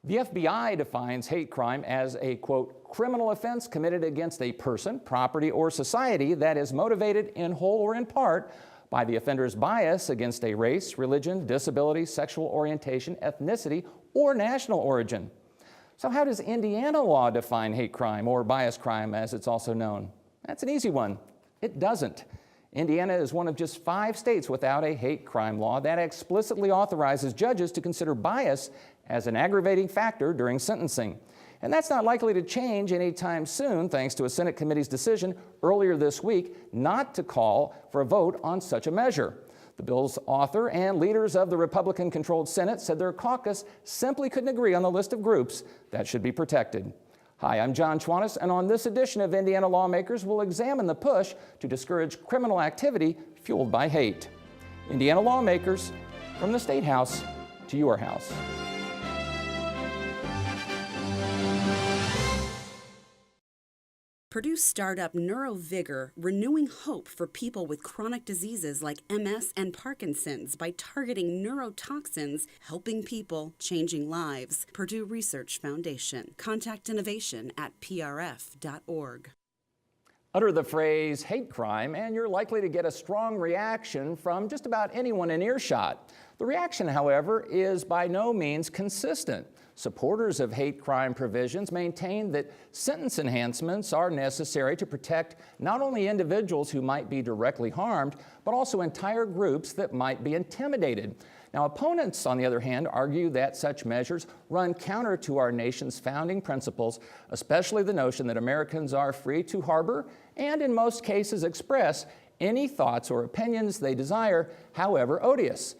The FBI defines hate crime as a, quote, criminal offense committed against a person, property, or society that is motivated in whole or in part by the offender's bias against a race, religion, disability, sexual orientation, ethnicity, or national origin. So how does Indiana law define hate crime, or bias crime as it's also known? That's an easy one. It doesn't. Indiana is one of just 5 states without a hate crime law that explicitly authorizes judges to consider bias as an aggravating factor during sentencing. And that's not likely to change anytime soon, thanks to a Senate committee's decision earlier this week not to call for a vote on such a measure. The bill's author and leaders of the Republican-controlled Senate said their caucus simply couldn't agree on the list of groups that should be protected. Hi, I'm Jon Schwantes, and on this edition of Indiana Lawmakers, we'll examine the push to discourage criminal activity fueled by hate. Indiana Lawmakers, from the State House to your house. Purdue startup NeuroVigor renewing hope for people with chronic diseases like MS and Parkinson's by targeting neurotoxins, helping people, changing lives. Purdue Research Foundation. Contact innovation at prf.org. Utter the phrase hate crime and you're likely to get a strong reaction from just about anyone in earshot. The reaction, however, is by no means consistent. Supporters of hate crime provisions maintain that sentence enhancements are necessary to protect not only individuals who might be directly harmed, but also entire groups that might be intimidated. Now, opponents, on the other hand, argue that such measures run counter to our nation's founding principles, especially the notion that Americans are free to harbor and, in most cases, express any thoughts or opinions they desire, however odious.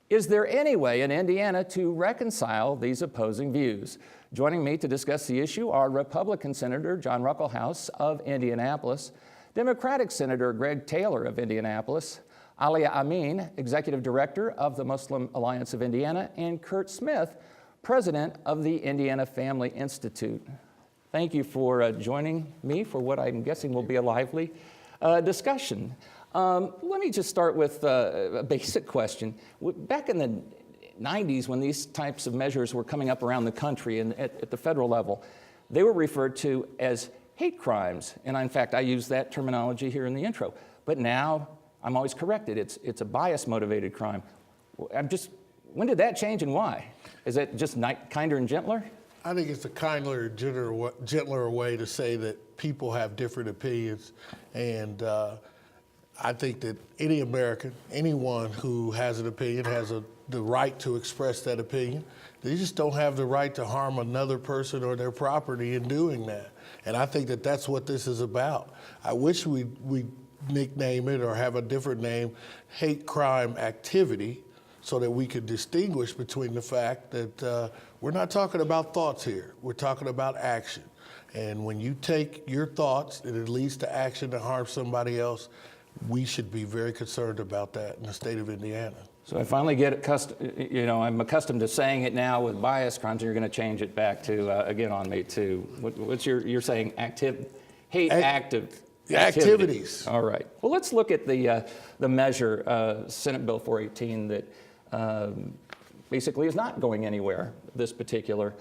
Is there any way in Indiana to reconcile these opposing views? Joining me to discuss the issue are Republican Senator John Ruckelshaus of Indianapolis, Democratic Senator Greg Taylor of Indianapolis, Aliya Amin, Executive Director of the Muslim Alliance of Indiana, and Curt Smith, President of the Indiana Family Institute. Thank you for joining me for what I'm guessing will be a lively discussion. Let me just start with a basic question. Back in the 90s, when these types of measures were coming up around the country and at the federal level, they were referred to as hate crimes. And in fact, I use that terminology here in the intro. But now I'm always corrected. It's a bias-motivated crime. When did that change and why? Is it just kinder and gentler? I think it's a kinder, gentler way to say that people have different opinions. And I think that any American, anyone who has an opinion has the right to express that opinion. They just don't have the right to harm another person or their property in doing that. And I think that that's what this is about. I wish we nickname it or have a different name, hate crime activity, so that we could distinguish between the fact that we're not talking about thoughts here. We're talking about action. And when you take your thoughts and it leads to action to harm somebody else, we should be very concerned about that in the state of Indiana. So I finally get accustomed, I'm accustomed to saying it now with bias crimes, and you're going to change it back to, again, on me too. What's you're saying hate activities. All right. Well, let's look at the measure, Senate Bill 418, that basically is not going anywhere this particular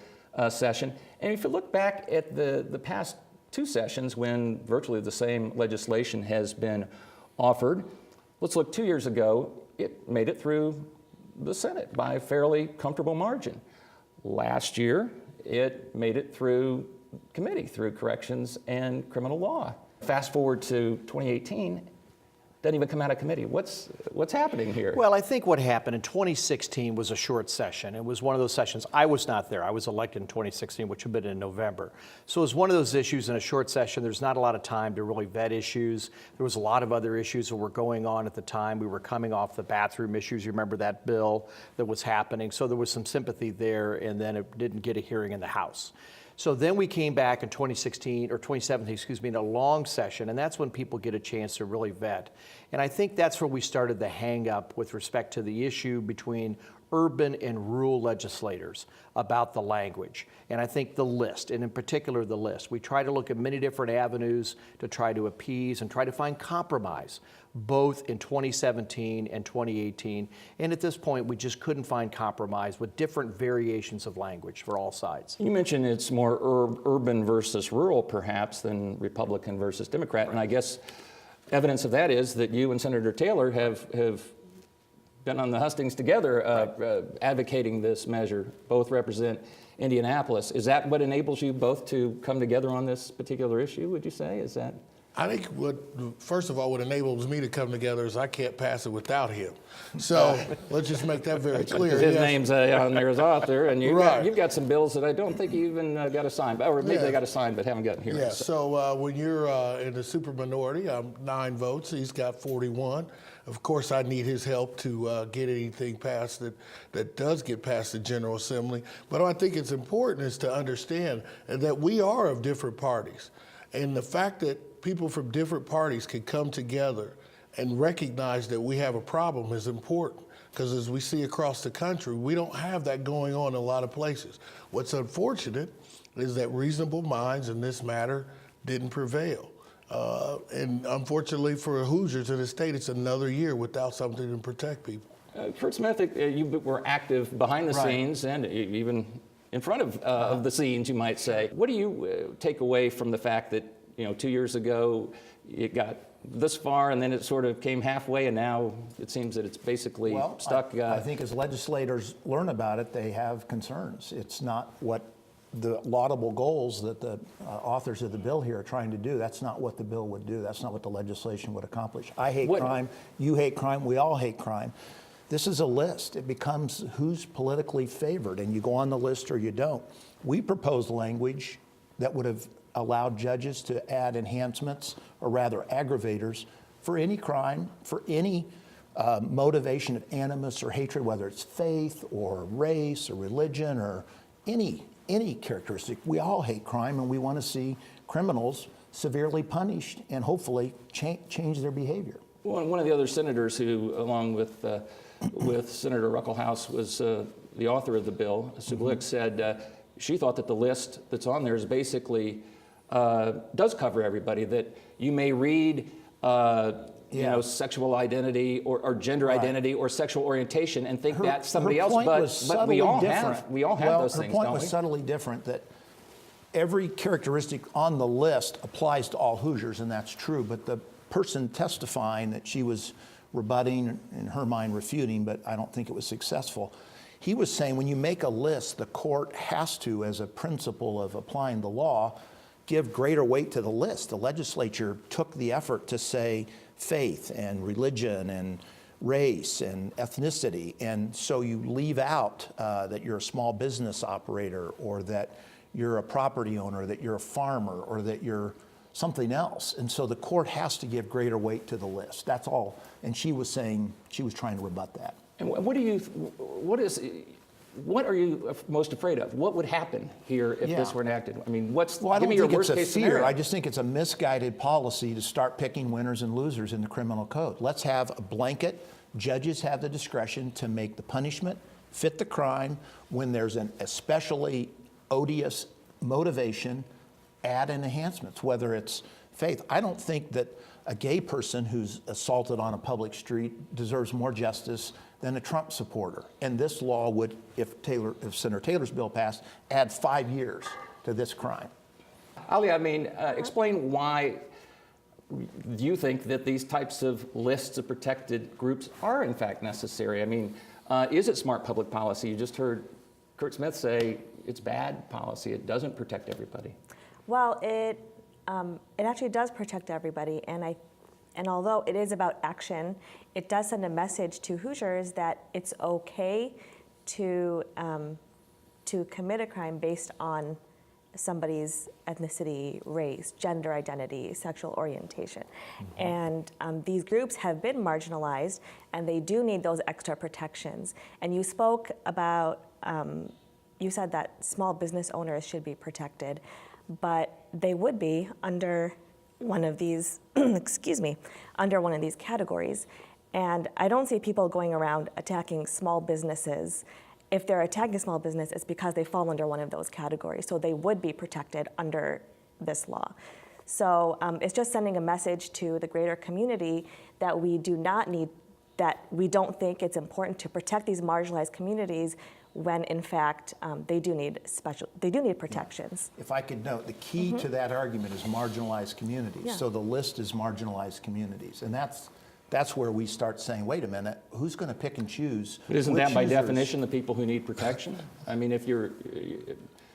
session. And if you look back at the past 2 sessions when virtually the same legislation has been offered, let's look 2 years ago, it made it through the Senate by a fairly comfortable margin. Last year, it made it through committee, through corrections and criminal law. Fast forward to 2018, doesn't even come out of committee. What's happening here? Well, I think what happened in 2016 was a short session. It was one of those sessions. I was not there. I was elected in 2016, which had been in November. So it was one of those issues in a short session. There's not a lot of time to really vet issues. There was a lot of other issues that were going on at the time. We were coming off the bathroom issues. You remember that bill that was happening. So there was some sympathy there, and then it didn't get a hearing in the House. So then we came back in 2017, in a long session, and that's when people get a chance to really vet. And I think that's where we started the hang up with respect to the issue between urban and rural legislators about the language. And I think the list, and in particular the list, we try to look at many different avenues to try to appease and try to find compromise, both in 2017 and 2018. And at this point, we just couldn't find compromise with different variations of language for all sides. You mentioned it's more urban versus rural, perhaps, than Republican versus Democrat. And I guess evidence of that is that you and Senator Taylor have been on the hustings together advocating this measure. Both represent Indianapolis. Is that what enables you both to come together on this particular issue, would you say? Is that? I think first of all, what enables me to come together is I can't pass it without him. So let's just make that very clear. His name's on there as author, and you've got some bills that I don't think you even got assigned, or maybe they got assigned but haven't gotten here. Yeah, so when you're in the super minority, I'm 9 votes, he's got 41. Of course, I need his help to get anything passed that does get past the General Assembly. But what I think it's important is to understand that we are of different parties. And the fact that people from different parties can come together and recognize that we have a problem is important. Because as we see across the country, we don't have that going on in a lot of places. What's unfortunate is that reasonable minds in this matter didn't prevail. And unfortunately for Hoosiers in the state, it's another year without something to protect people. Curt Smith, you were active behind the scenes and even in front of the scenes, you might say. What do you take away from the fact that 2 years ago it got this far and then it sort of came halfway and now it seems that it's basically stuck? I think as legislators learn about it, they have concerns. It's not what the laudable goals that the authors of the bill here are trying to do. That's not what the bill would do. That's not what the legislation would accomplish. I hate crime. You hate crime. We all hate crime. This is a list. It becomes who's politically favored, and you go on the list or you don't. We proposed language that would have allowed judges to add enhancements, or rather aggravators, for any crime, for any motivation of animus or hatred, whether it's faith or race or religion or any characteristic. We all hate crime, and we want to see criminals severely punished and hopefully change their behavior. Well, one of the other senators who, along with Senator Ruckelshaus, was the author of the bill, Sue Glick, said she thought that the list that's on there is basically does cover everybody, that you may read sexual identity or gender identity or sexual orientation and think that's somebody else, but we all have those things, Her point don't was we? subtly different, that every characteristic on the list applies to all Hoosiers, and that's true, but the person testifying that she was rebutting, in her mind refuting, but I don't think it was successful, he was saying when you make a list, the court has to, as a principle of applying the law, give greater weight to the list. The legislature took the effort to say faith and religion and race and ethnicity, and so you leave out that you're a small business operator, or that you're a property owner, that you're a farmer, or that you're something else. And so the court has to give greater weight to the list. That's all. And she was saying, she was trying to rebut that. And what are you most afraid of? What would happen here if this were enacted? I mean, give me your worst case scenario. I just think it's a misguided policy to start picking winners and losers in the criminal code. Let's have a blanket. Judges have the discretion to make the punishment fit the crime. When there's an especially odious motivation, add in enhancements, whether it's faith. I don't think that a gay person who's assaulted on a public street deserves more justice than a Trump supporter. And this law would, if Senator Taylor's bill passed, add 5 years to this crime. Aliya Amin, explain why you think that these types of lists of protected groups are in fact necessary. I mean, is it smart public policy? You just heard Curt Smith say it's bad policy. It doesn't protect everybody. Well, it actually does protect everybody, and although it is about action, it does send a message to Hoosiers that it's okay to commit a crime based on somebody's ethnicity, race, gender identity, sexual orientation. And these groups have been marginalized, and they do need those extra protections. And you spoke about, you said that small business owners should be protected, but they would be under one of these, under one of these categories. And I don't see people going around attacking small businesses. If they're attacking small business, it's because they fall under one of those categories. So they would be protected under this law. So it's just sending a message to the greater community that we do not need, that we don't think it's important to protect these marginalized communities when in fact they do need protections. If I could note, the key to that argument is marginalized communities. Yeah. So the list is marginalized communities. And that's where we start saying, wait a minute, who's going to pick and choose? But isn't which that by users? definition the people who need protection? I mean, if you're,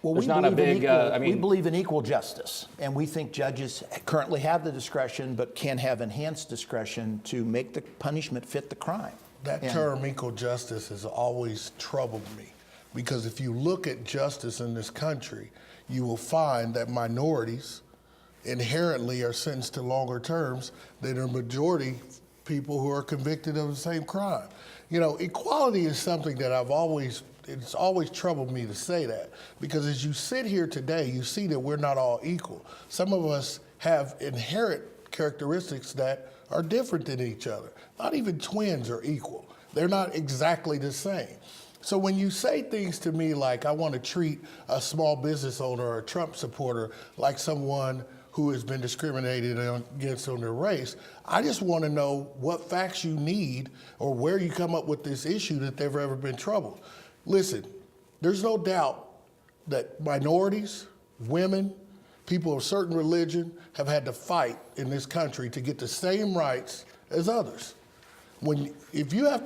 Well, there's we not a believe in big, equal, I we mean, believe in equal justice, and we think judges currently have the discretion, but can have enhanced discretion to make the punishment fit the crime. That And- term equal justice has always troubled me, because if you look at justice in this country, you will find that minorities inherently are sentenced to longer terms than a majority people who are convicted of the same crime. You know, equality is something that it's always troubled me to say that, because as you sit here today, you see that we're not all equal. Some of us have inherent characteristics that are different than each other. Not even twins are equal. They're not exactly the same. So when you say things to me like, I want to treat a small business owner or a Trump supporter like someone who has been discriminated against on their race, I just want to know what facts you need or where you come up with this issue that they've ever been troubled. Listen, there's no doubt that minorities, women, people of certain religion have had to fight in this country to get the same rights as others. If you have,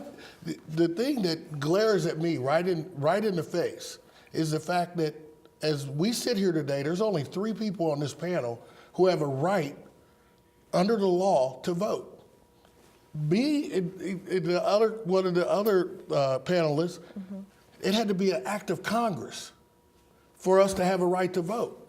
the thing that glares at me right in the face is the fact that as we sit here today, there's only 3 people on this panel who have a right under the law to vote. Me and one of the other panelists, it had to be an act of Congress for us to have a right to vote.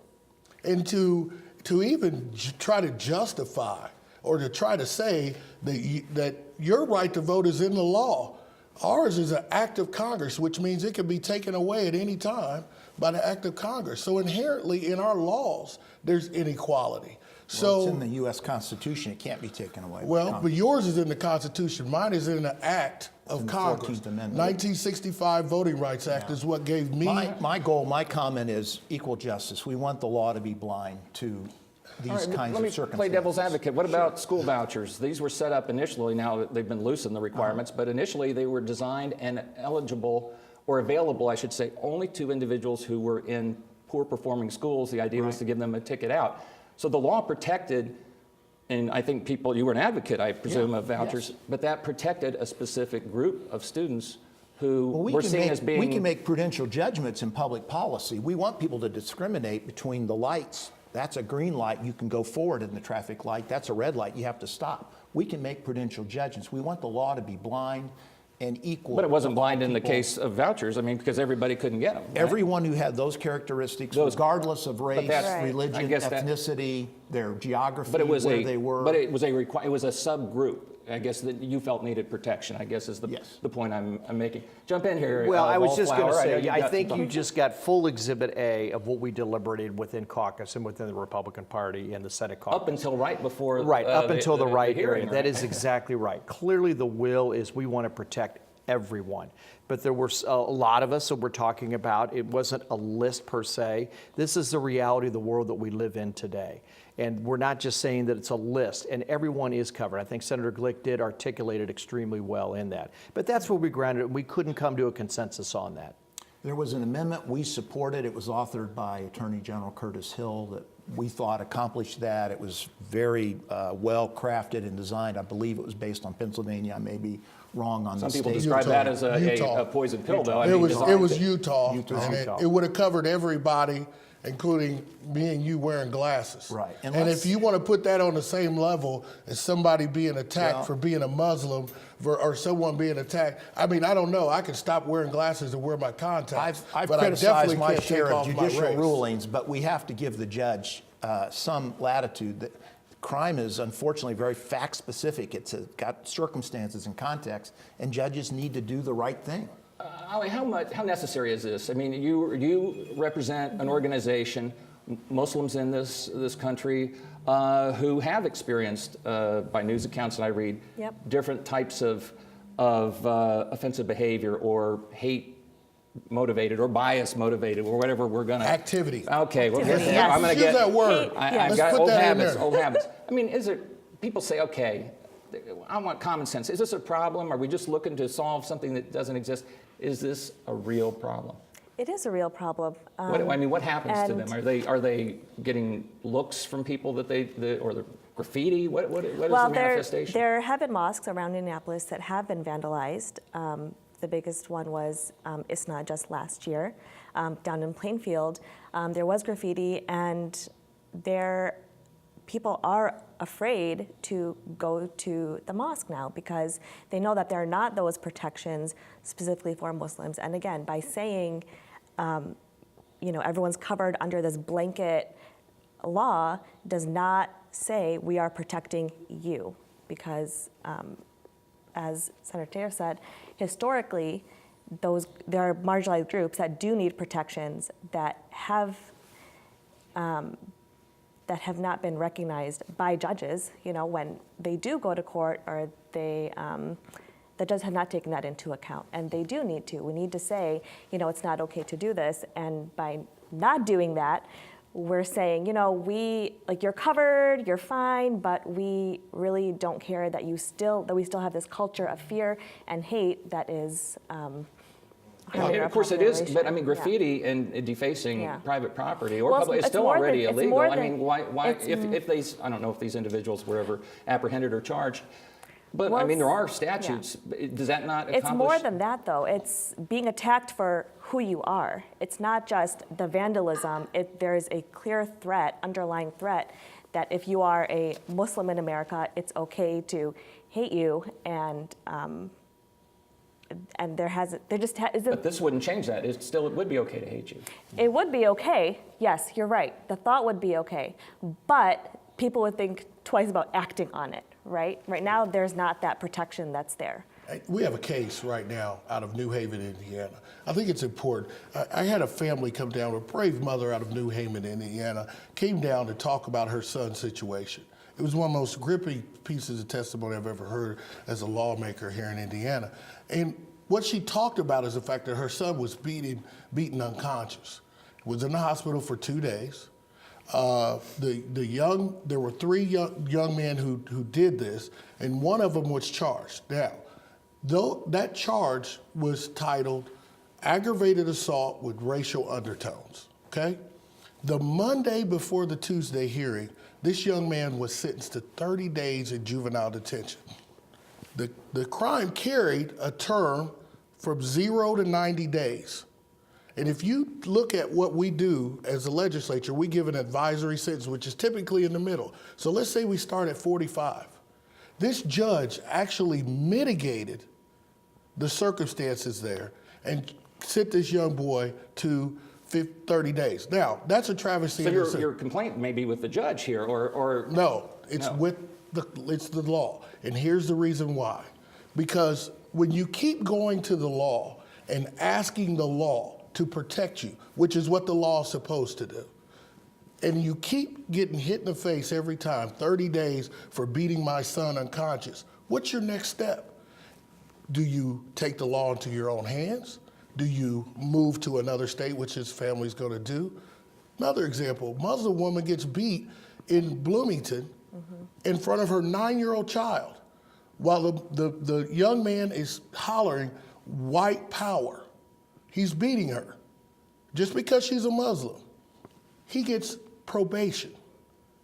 And to even try to justify or to try to say that your right to vote is in the law, ours is an act of Congress, which means it can be taken away at any time by the act of Congress. So inherently in our laws, there's inequality. Well, it's in the U.S. Constitution. It can't be taken away. Well, but yours is in the Constitution. Mine is in the Act of in the Congress. 14th Amendment. 1965 Voting Rights Act is what gave me. My goal, my comment is equal justice. We want the law to be blind to these all right, kinds let me of circumstances. play devil's advocate. What about school vouchers? These were set up initially, now they've been loosened the requirements, but initially they were designed and eligible, or available, I should say, only to individuals who were in poor performing schools. The idea was to give them a ticket out. So the law protected, and I think people, you were an advocate, I presume, of vouchers, but that protected a specific group of students who were seen as being... We can make prudential judgments in public policy. We want people to discriminate between the lights. That's a green light, you can go forward in the traffic light. That's a red light, you have to stop. We can make prudential judgments. We want the law to be blind and equal. But it wasn't blind in the people. case of vouchers, I mean, because everybody couldn't get them. Right? Everyone who had those characteristics, regardless of race, that's- religion, I guess that- ethnicity, their geography, But it was where they were. But it was a subgroup, I guess, that you felt needed protection, I guess is the point I'm making. Jump in here. Well, I was just going to Wallflower. know say, you I got think some you thoughts. just got full Exhibit A of what we deliberated within caucus and within the Republican Party and the Senate caucus. Up until right before Right, up until the right hearing. area. That is exactly right. Clearly, the will is we want to protect everyone. But there were a lot of us that we're talking about. It wasn't a list per se. This is the reality of the world that we live in today. And we're not just saying that it's a list, and everyone is covered. I think Senator Glick did articulate it extremely well in that. But that's where we grounded it. We couldn't come to a consensus on that. There was an amendment we supported. It was authored by Attorney General Curtis Hill that we thought accomplished that. It was very well crafted and designed. I believe it was based on Pennsylvania. I may be wrong on Some the people state. describe that as Utah. a poison pill, though. I It mean, was designed to- Utah, Utah. and Utah. it would have covered everybody, including me and you wearing glasses. Right. And Unless- if you want to put that on the same level as somebody being attacked Well- for being a Muslim or someone being attacked, I mean, I don't know. I can stop wearing glasses and wear my contacts. I've but I criticized definitely my can't share take of off my judicial race. rulings, but we have to give the judge some latitude. That crime is unfortunately very fact specific. It's got circumstances and context, and judges need to do the right thing. Ali, how necessary is this? I mean, you represent an organization Muslims in this country who have experienced, by news accounts that I read, Yep. different types of offensive behavior or hate motivated or bias motivated or whatever we're gonna Activity. Okay, well, Activity, here's- yes. I'm gonna Use get that word. I've Let's got put old that in habits. there. Old habits. I mean, people say, okay, I want common sense. Is this a problem? Are we just looking to solve something that doesn't exist? Is this a real problem? It is a real problem. What happens to and- them? Are they getting looks from people or the graffiti? What is Well, the manifestation? there have been mosques around Indianapolis that have been vandalized. The biggest one was Isna just last year, down in Plainfield. There was graffiti, and people are afraid to go to the mosque now because they know that there are not those protections specifically for Muslims. And again, by saying, everyone's covered under this blanket law does not say we are protecting you, because as Senator Taylor said, historically, there are marginalized groups that do need protections that have not been recognized by judges. When they do go to court, or the judges have not taken that into account, and they do need to. We need to say, it's not okay to do this, and by not doing that, we're saying, you're covered, you're fine, but we really don't care that we still have this culture of fear and hate that is harming And our of course it is, population. but I mean, Yeah. graffiti and defacing Yeah. private property or Well, public is it's still more already than- it's illegal. more I than- mean, why it's- if these, I don't know if these individuals were ever apprehended or charged, but Well, I mean, there are it's- statutes. Does that not accomplish? It's more than that, though. It's being attacked for who you are. It's not just the vandalism. There's a clear threat, underlying threat, that if you are a Muslim in America, it's okay to hate you, and there just isn't. But this wouldn't change that. It would be okay to hate you. It would be okay. Yes, you're right. The thought would be okay, but people would think twice about acting on it. Right? Right now, there's not that protection that's there. We have a case right now out of New Haven, Indiana. I think it's important. I had a family come down, a brave mother out of New Haven, Indiana, came down to talk about her son's situation. It was one of the most gripping pieces of testimony I've ever heard as a lawmaker here in Indiana. And what she talked about is the fact that her son was beaten unconscious, was in the hospital for 2 days. There were 3 young men who did this, and one of them was charged. Now, though that charge was titled aggravated assault with racial undertones, okay? The Monday before the Tuesday hearing, this young man was sentenced to 30 days in juvenile detention. The crime carried a term from 0 to 90 days. And if you look at what we do as a legislature, we give an advisory sentence, which is typically in the middle. So let's say we start at 45. This judge actually mitigated the circumstances there and sent this young boy to 30 days. Now, that's a travesty. So your complaint may be with the judge here, or No, it's No. with it's the law. And here's the reason why. Because when you keep going to the law and asking the law to protect you, which is what the law is supposed to do, and you keep getting hit in the face every time, 30 days for beating my son unconscious, what's your next step? Do you take the law into your own hands? Do you move to another state, which his family's going to do? Another example, Muslim woman gets beat in Bloomington in front of her 9-year-old child while the young man is hollering, white power. He's beating her just because she's a Muslim. He gets probation.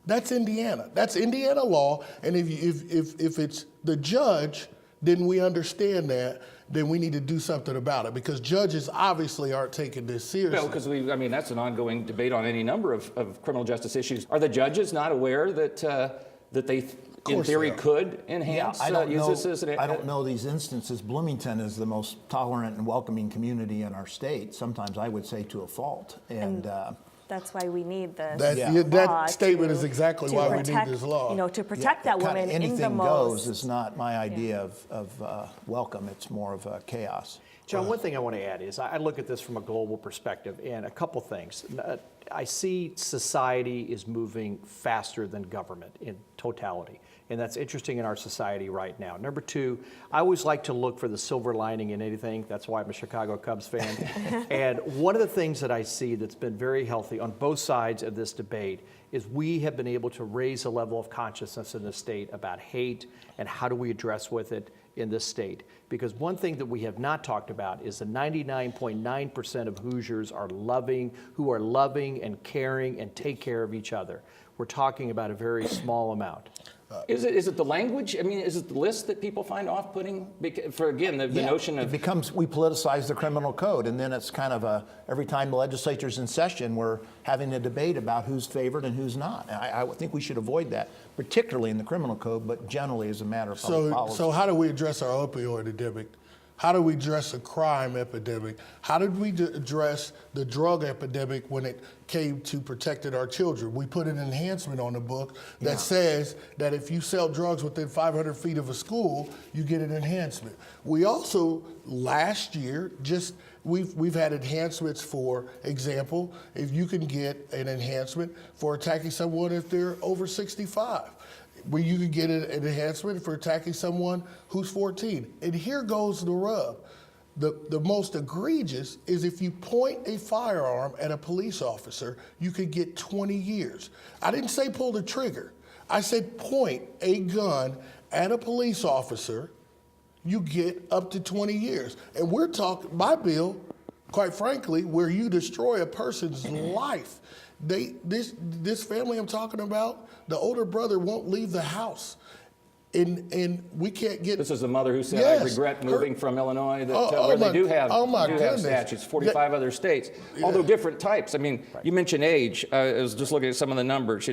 That's Indiana. That's Indiana law. And if it's the judge, then we understand that. Then we need to do something about it because judges obviously aren't taking this seriously. No, because that's an ongoing debate on any number of criminal justice issues. Are the judges not aware that they, in theory, could enhance use this as an? I don't know these instances. Bloomington is the most tolerant and welcoming community in our state. Sometimes I would say to a fault. And That's why we need this That law statement to- is exactly to why we protect, need this law. to protect that kinda woman in the anything most. goes is not my idea of welcome. It's more of chaos. John, one thing I want to add is I look at this from a global perspective, and a couple things. I see society is moving faster than government in totality. And that's interesting in our society right now. Number two, I always like to look for the silver lining in anything. That's why I'm a Chicago Cubs fan. And one of the things that I see that's been very healthy on both sides of this debate is we have been able to raise a level of consciousness in the state about hate and how do we address with it in this state. Because one thing that we have not talked about is the 99.9% of Hoosiers who are loving and caring and take care of each other. We're talking about a very small amount. Is it the language? I mean, is it the list that people find off-putting? For, again, the notion of... It becomes, we politicize the criminal code, and then it's kind of every time the legislature's in session, we're having a debate about who's favored and who's not. I think we should avoid that, particularly in the criminal code, but generally as a matter of public policy. So how do we address our opioid epidemic? How do we address the crime epidemic? How did we address the drug epidemic when it came to protecting our children? We put an enhancement on the book that says that if you sell drugs within 500 feet of a school, you get an enhancement. We also, last year, we've had enhancements. For example, if you can get an enhancement for attacking someone if they're over 65. Where you can get an enhancement for attacking someone who's 14. And here goes the rub. The most egregious is if you point a firearm at a police officer, you could get 20 years. I didn't say pull the trigger. I said point a gun at a police officer, you get up to 20 years. And we're talking, my bill, quite frankly, where you destroy a person's life. This family I'm talking about, the older brother won't leave the house. And we can't get... This is the mother who said, Yes, I regret moving from Illinois, where they do have goodness. statutes, 45 other states, although different types. I mean, you mentioned age. I was just looking at some of the numbers.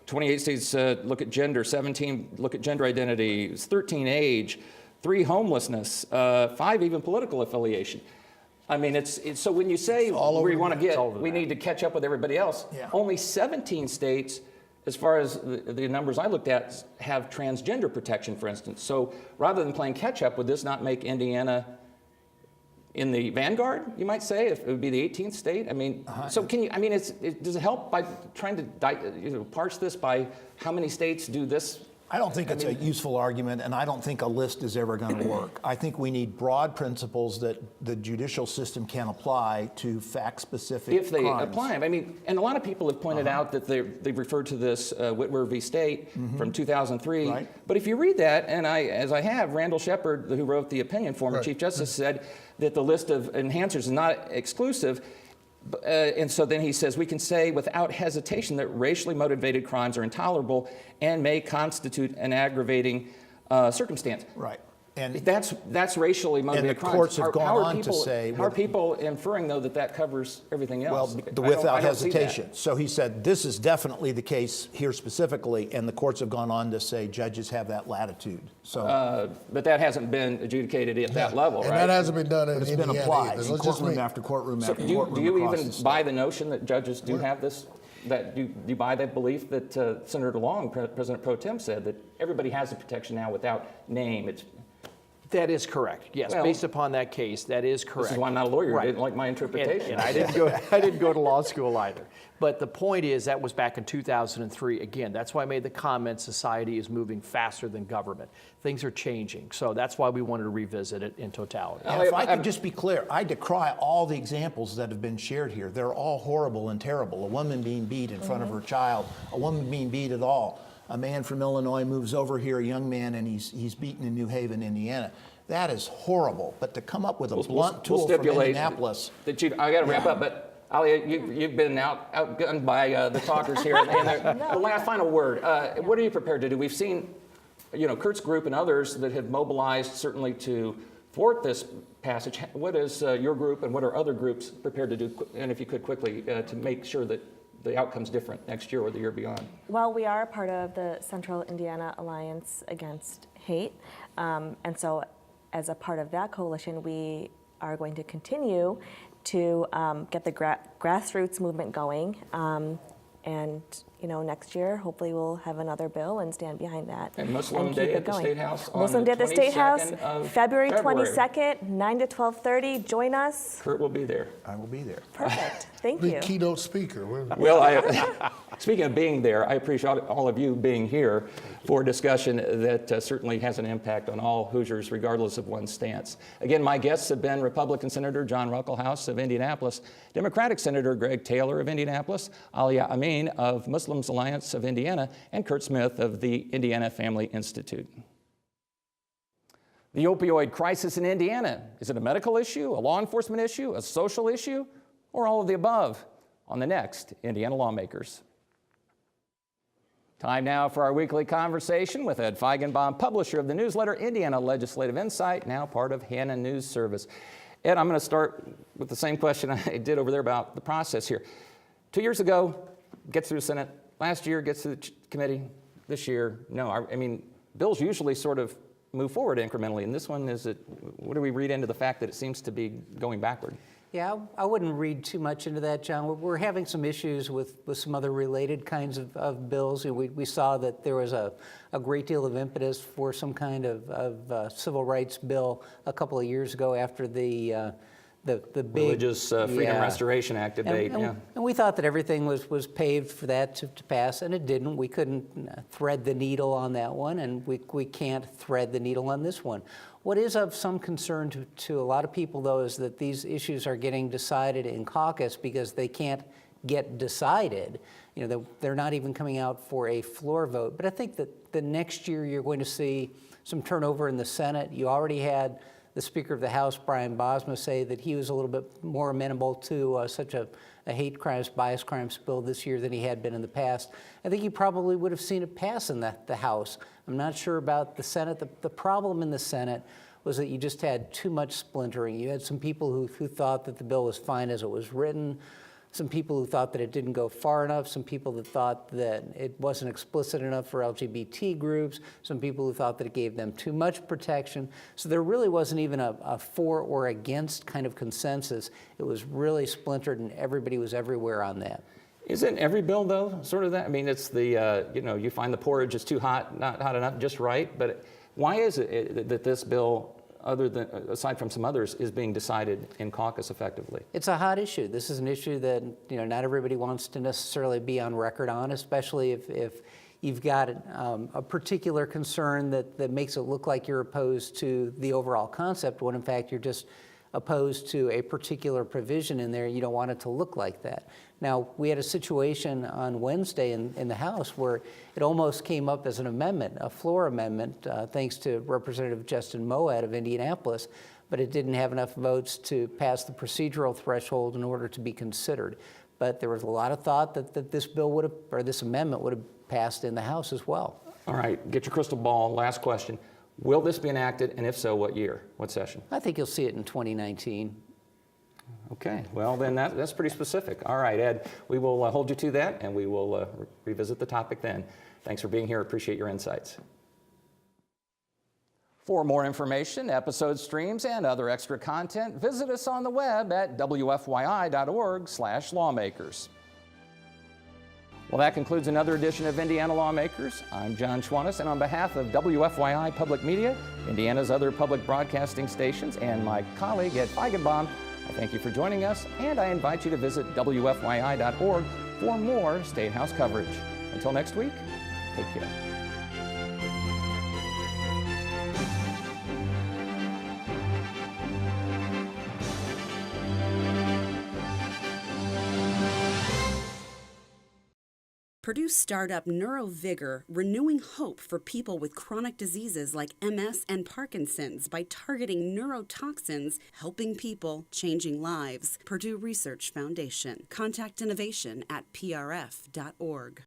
28 states look at gender, 17 look at gender identity, 13 age, 3 homelessness, 5 even political affiliation. I mean, it's so when you say where you want to get, we need to catch up with everybody else. Yeah. Only 17 states, as far as the numbers I looked at, have transgender protection, for instance. So rather than playing catch up, would this not make Indiana in the vanguard, you might say, if it would be the 18th state? I mean, so can you, I mean, does it help by trying to parse this by how many states do this? I don't think it's a useful argument, and I don't think a list is ever going to work. I think we need broad principles that the judicial system can apply to fact-specific crimes. If they apply them. I mean, and a lot of people have pointed out that they've referred to this Whitwer v. State from 2003. Right. But if you read that, and as I have, Randall Shepard, who wrote the opinion, former Chief Justice, said that the list of enhancers is not exclusive. And so then he says, we can say without hesitation that racially motivated crimes are intolerable and may constitute an aggravating circumstance. Right. And that's racially motivated crimes. And the courts have gone on to say... How are people inferring, though, that covers everything else? Well, without hesitation. So he said, this is definitely the case here specifically, and the courts have gone on to say judges have that latitude. So, but that hasn't been adjudicated at that level, and right? that hasn't been done in it's Indiana been applied either. in courtroom after courtroom after courtroom. Do you across even the state. buy the notion that judges do have this? That do you buy that belief that Senator Long, President Pro Tem, said that everybody has the protection now without name? That is correct. Yes, Well, based upon that case, that is correct. This is why I'm not a lawyer. Right. I didn't like my interpretation. And I didn't go to law school either. But the point is, that was back in 2003. Again, that's why I made the comment, society is moving faster than government. Things are changing. So that's why we wanted to revisit it in totality. And if I could just be clear, I decry all the examples that have been shared here. They're all horrible and terrible. A woman being beat in front of her child, a woman being beat at all. A man from Illinois moves over here, a young man, and he's beaten in New Haven, Indiana. That is horrible. But to come up with a blunt tool from Indianapolis... I got to wrap up, but Aliya, you've been outgunned by the talkers here. And the last final word, what are you prepared to do? We've seen, Curt's group and others that have mobilized certainly to thwart this passage. What is your group and what are other groups prepared to do? And if you could quickly, to make sure that the outcome's different next year or the year beyond. Well, we are part of the Central Indiana Alliance Against Hate. And so as a part of that coalition, we are going to continue to get the grassroots movement going. And next year, hopefully we'll have another bill and stand behind that. And Muslim keep Day it at the going. State House on Muslim the Day at the State House, 22nd of February February. 22nd, 9 to 12:30. Join us. Curt will be there. I will be there. Perfect. Thank The you. keynote speaker. Well, speaking of being there, I appreciate all of you being here for a discussion that certainly has an impact on all Hoosiers, regardless of one's stance. Again, my guests have been Republican Senator John Ruckelshaus of Indianapolis, Democratic Senator Greg Taylor of Indianapolis, Aliya Amin of Muslims Alliance of Indiana, and Curt Smith of the Indiana Family Institute. The opioid crisis in Indiana, is it a medical issue, a law enforcement issue, a social issue, or all of the above? On the next Indiana Lawmakers. Time now for our weekly conversation with Ed Feigenbaum, publisher of the newsletter Indiana Legislative Insight, now part of Hannah News Service. Ed, I'm going to start with the same question I did over there about the process here. 2 years ago, gets through the Senate. Last year, gets to the committee. This year, no. I mean, bills usually sort of move forward incrementally, and this one, what do we read into the fact that it seems to be going backward? Yeah, I wouldn't read too much into that, John. We're having some issues with some other related kinds of bills. We saw that there was a great deal of impetus for some kind of civil rights bill a couple of years ago after the big Religious Freedom Restoration Act debate. And we thought that everything was paved for that to pass, and it didn't. We couldn't thread the needle on that one, and we can't thread the needle on this one. What is of some concern to a lot of people, though, is that these issues are getting decided in caucus because they can't get decided. They're not even coming out for a floor vote. But I think that the next year you're going to see some turnover in the Senate. You already had the Speaker of the House, Brian Bosma, say that he was a little bit more amenable to such a hate crimes, bias crimes bill this year than he had been in the past. I think he probably would have seen it pass in the House. I'm not sure about the Senate. The problem in the Senate was that you just had too much splintering. You had some people who thought that the bill was fine as it was written, some people who thought that it didn't go far enough, some people that thought that it wasn't explicit enough for LGBT groups, some people who thought that it gave them too much protection. So there really wasn't even a for or against kind of consensus. It was really splintered, and everybody was everywhere on that. Isn't every bill, though, sort of that? I mean, it's the, you find the porridge is too hot, not hot enough, just right. But why is it that this bill, aside from some others, is being decided in caucus effectively? It's a hot issue. This is an issue that not everybody wants to necessarily be on record on, especially if you've got a particular concern that makes it look like you're opposed to the overall concept, when in fact you're just opposed to a particular provision in there. You don't want it to look like that. Now, we had a situation on Wednesday in the House where it almost came up as an amendment, a floor amendment, thanks to Representative Justin Moat of Indianapolis, but it didn't have enough votes to pass the procedural threshold in order to be considered. But there was a lot of thought that this bill would have, or this amendment would have passed in the House as well. All right, get your crystal ball. Last question. Will this be enacted, and if so, what year, what session? I think you'll see it in 2019. Okay, well then that's pretty specific. All right, Ed, we will hold you to that, and we will revisit the topic then. Thanks for being here. Appreciate your insights. For more information, episode streams, and other extra content, visit us on the web at wfyi.org/lawmakers. Well, that concludes another edition of Indiana Lawmakers. I'm Jon Schwantes, and on behalf of WFYI Public Media, Indiana's other public broadcasting stations, and my colleague Ed Feigenbaum, I thank you for joining us, and I invite you to visit WFYI.org for more State House coverage. Until next week, take care. Purdue startup NeuroVigor, renewing hope for people with chronic diseases like MS and Parkinson's by targeting neurotoxins, helping people, changing lives. Purdue Research Foundation. Contact innovation at prf.org.